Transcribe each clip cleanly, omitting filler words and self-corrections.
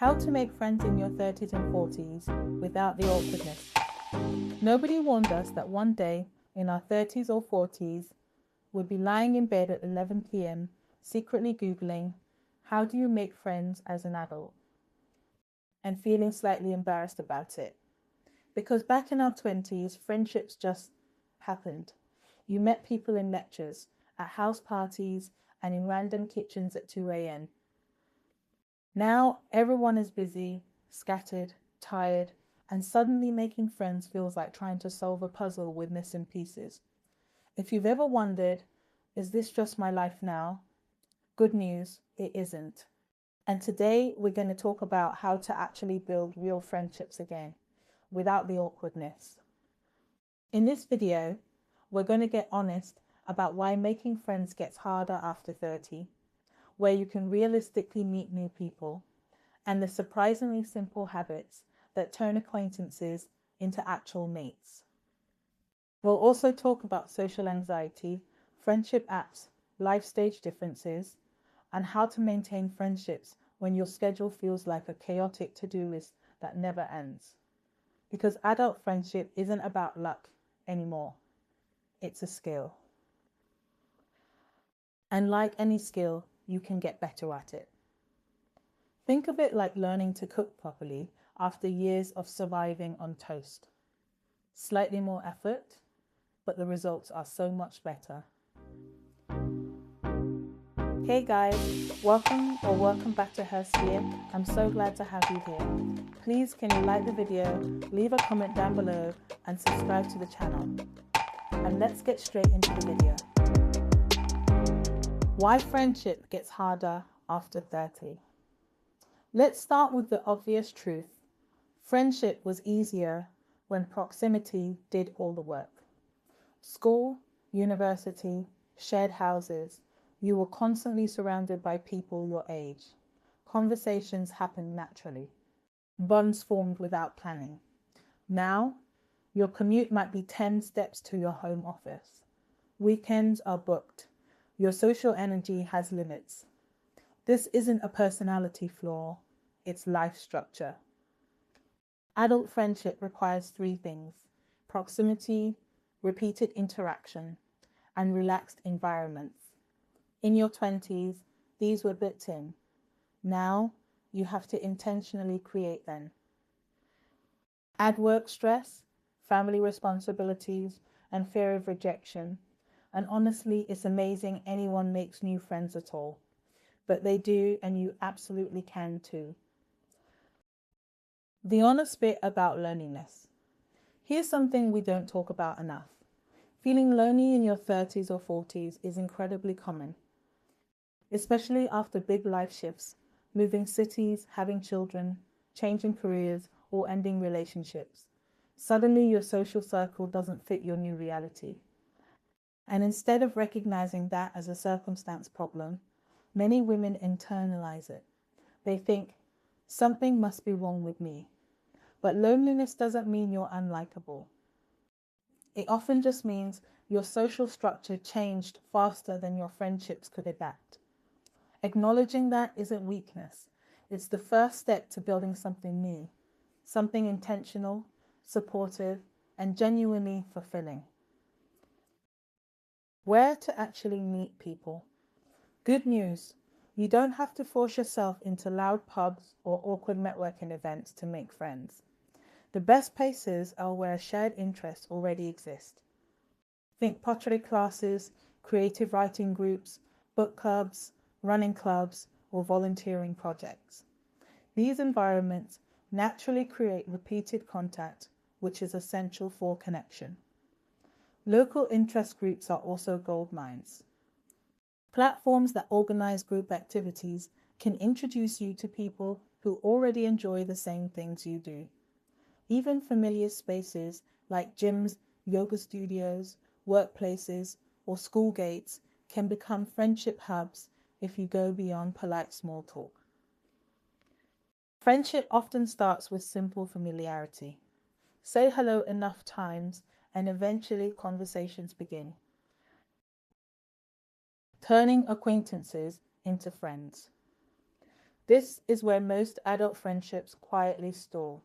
How to make friends in your 30s and 40s without the awkwardness. Nobody warned us that one day, in our 30s or 40s, we'd be lying in bed at 11 p.m. secretly Googling, how do you make friends as an adult? And feeling slightly embarrassed about it. Because back in our 20s, friendships just happened. You met people in lectures, at house parties, and in random kitchens at 2 a.m. Now, everyone is busy, scattered, tired, and suddenly making friends feels like trying to solve a puzzle with missing pieces. If you've ever wondered, is this just my life now? Good news, it isn't. And today we're going to talk about how to actually build real friendships again, without the awkwardness. In this video, we're going to get honest about why making friends gets harder after 30, where you can realistically meet new people, and the surprisingly simple habits that turn acquaintances into actual mates. We'll also talk about social anxiety, friendship apps, life stage differences, and how to maintain friendships when your schedule feels like a chaotic to-do list that never ends. Because adult friendship isn't about luck anymore. It's a skill. And like any skill, you can get better at it. Think of it like learning to cook properly after years of surviving on toast. Slightly more effort, but the results are so much better. Hey guys, welcome back to Her Sphere. I'm so glad to have you here. Please can you like the video, leave a comment down below, and subscribe to the channel. And let's get straight into the video. Why friendship gets harder after 30. Let's start with the obvious truth. Friendship was easier when proximity did all the work. School, university, shared houses. You were constantly surrounded by people your age. Conversations happened naturally. Bonds formed without planning. Now, your commute might be 10 steps to your home office. Weekends are booked. Your social energy has limits. This isn't a personality flaw, it's life structure. Adult friendship requires 3 things: proximity, repeated interaction, and relaxed environments. In your 20s, these were built in. Now, you have to intentionally create them. Add work stress, family responsibilities, and fear of rejection. And honestly, it's amazing anyone makes new friends at all. But they do, and you absolutely can too. The honest bit about loneliness. Here's something we don't talk about enough. Feeling lonely in your 30s or 40s is incredibly common, especially after big life shifts, moving cities, having children, changing careers, or ending relationships. Suddenly your social circle doesn't fit your new reality. And instead of recognizing that as a circumstance problem, many women internalize it. They think, something must be wrong with me. But loneliness doesn't mean you're unlikable. It often just means your social structure changed faster than your friendships could adapt. Acknowledging that isn't weakness. It's the first step to building something new, something intentional, supportive, and genuinely fulfilling. Where to actually meet people. Good news, you don't have to force yourself into loud pubs or awkward networking events to make friends. The best places are where shared interests already exist. Think pottery classes, creative writing groups, book clubs, running clubs, or volunteering projects. These environments naturally create repeated contact, which is essential for connection. Local interest groups are also gold mines. Platforms that organize group activities can introduce you to people who already enjoy the same things you do. Even familiar spaces like gyms, yoga studios, workplaces, or school gates can become friendship hubs if you go beyond polite small talk. Friendship often starts with simple familiarity. Say hello enough times and eventually conversations begin, turning acquaintances into friends. This is where most adult friendships quietly stall.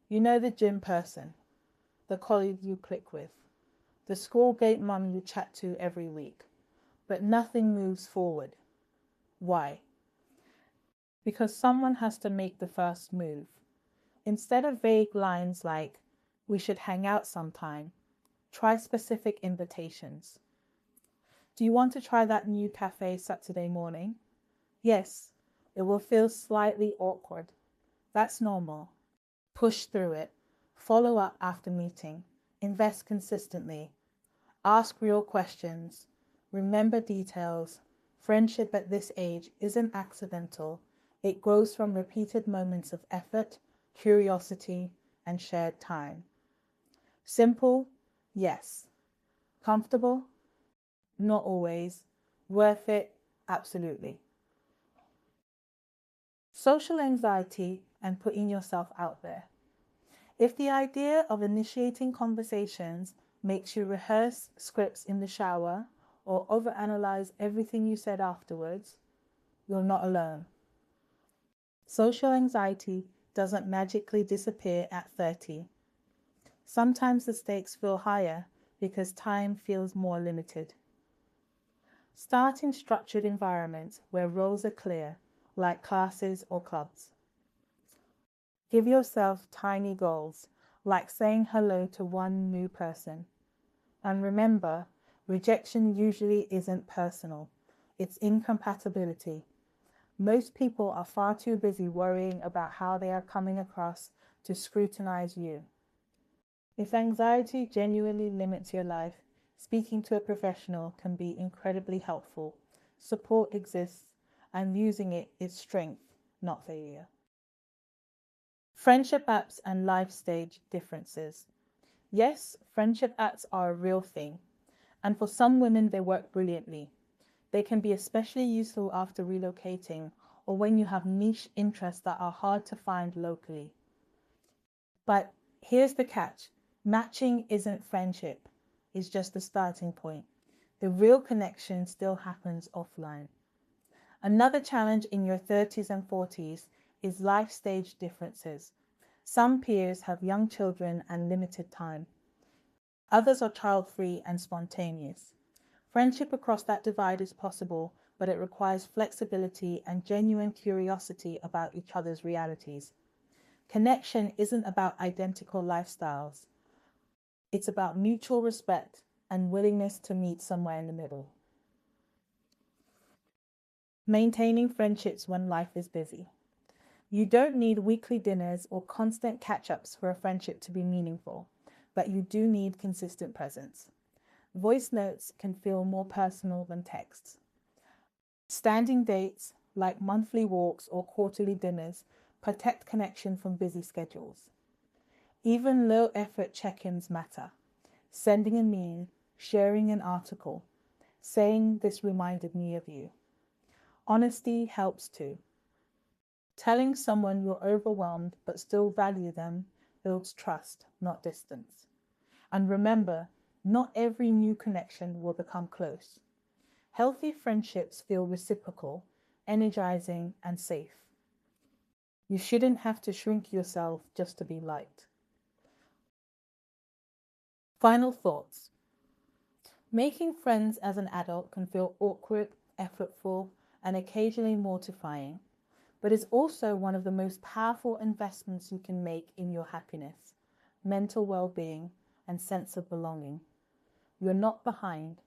You know, the gym person, the colleague you click with, the school gate mum you chat to every week, but nothing moves forward. Why? Because someone has to make the first move. Instead of vague lines like, "we should hang out sometime," try specific invitations. Do you want to try that new cafe Saturday morning? Yes, it will feel slightly awkward. That's normal. Push through it. Follow up after meeting. Invest consistently. Ask real questions. Remember details. Friendship at this age isn't accidental. It grows from repeated moments of effort, curiosity, and shared time. Simple? Yes. Comfortable? Not always. Worth it? Absolutely. Social anxiety and putting yourself out there. If the idea of initiating conversations makes you rehearse scripts in the shower or overanalyze everything you said afterwards, you're not alone. Social anxiety doesn't magically disappear at 30. Sometimes the stakes feel higher because time feels more limited. Start in structured environments where roles are clear, like classes or clubs. Give yourself tiny goals, like saying hello to one new person. And remember, rejection usually isn't personal, it's incompatibility. Most people are far too busy worrying about how they are coming across to scrutinize you. If anxiety genuinely limits your life, speaking to a professional can be incredibly helpful. Support exists, and using it is strength, not failure. Friendship apps and life stage differences. Yes, friendship apps are a real thing, and for some women they work brilliantly. They can be especially useful after relocating or when you have niche interests that are hard to find locally. But here's the catch. Matching isn't friendship, it's just the starting point. The real connection still happens offline. Another challenge in your 30s and 40s is life stage differences. Some peers have young children and limited time. Others are child-free and spontaneous. Friendship across that divide is possible, but it requires flexibility and genuine curiosity about each other's realities. Connection isn't about identical lifestyles. It's about mutual respect and willingness to meet somewhere in the middle. Maintaining friendships when life is busy. You don't need weekly dinners or constant catch-ups for a friendship to be meaningful, but you do need consistent presence. Voice notes can feel more personal than texts. Standing dates, like monthly walks or quarterly dinners, protect connection from busy schedules. Even low-effort check-ins matter. Sending a meme, sharing an article, saying "this reminded me of you." Honesty helps too. Telling someone you're overwhelmed but still value them builds trust, not distance. And remember, not every new connection will become close. Healthy friendships feel reciprocal, energizing, and safe. You shouldn't have to shrink yourself just to be liked. Final thoughts. Making friends as an adult can feel awkward, effortful, and occasionally mortifying, but is also one of the most powerful investments you can make in your happiness, mental well-being, and sense of belonging. You're not behind.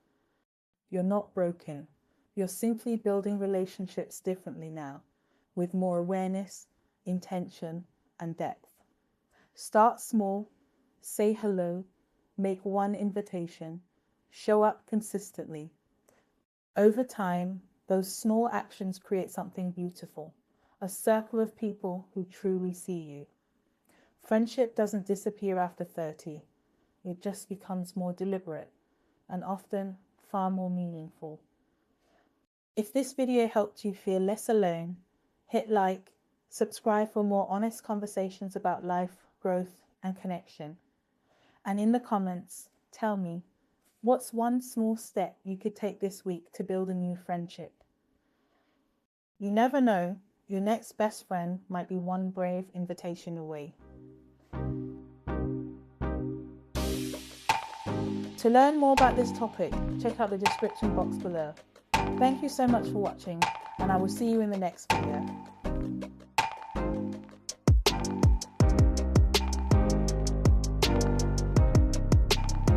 You're not broken. You're simply building relationships differently now, with more awareness, intention, and depth. Start small, say hello, make one invitation, show up consistently. Over time, those small actions create something beautiful, a circle of people who truly see you. Friendship doesn't disappear after 30. It just becomes more deliberate and often far more meaningful. If this video helped you feel less alone, hit like, subscribe for more honest conversations about life, growth, and connection. And in the comments, tell me, what's one small step you could take this week to build a new friendship? You never know, Your next best friend might be one brave invitation away. To learn more about this topic, check out the description box below. Thank you so much for watching, and I will see you in the next video.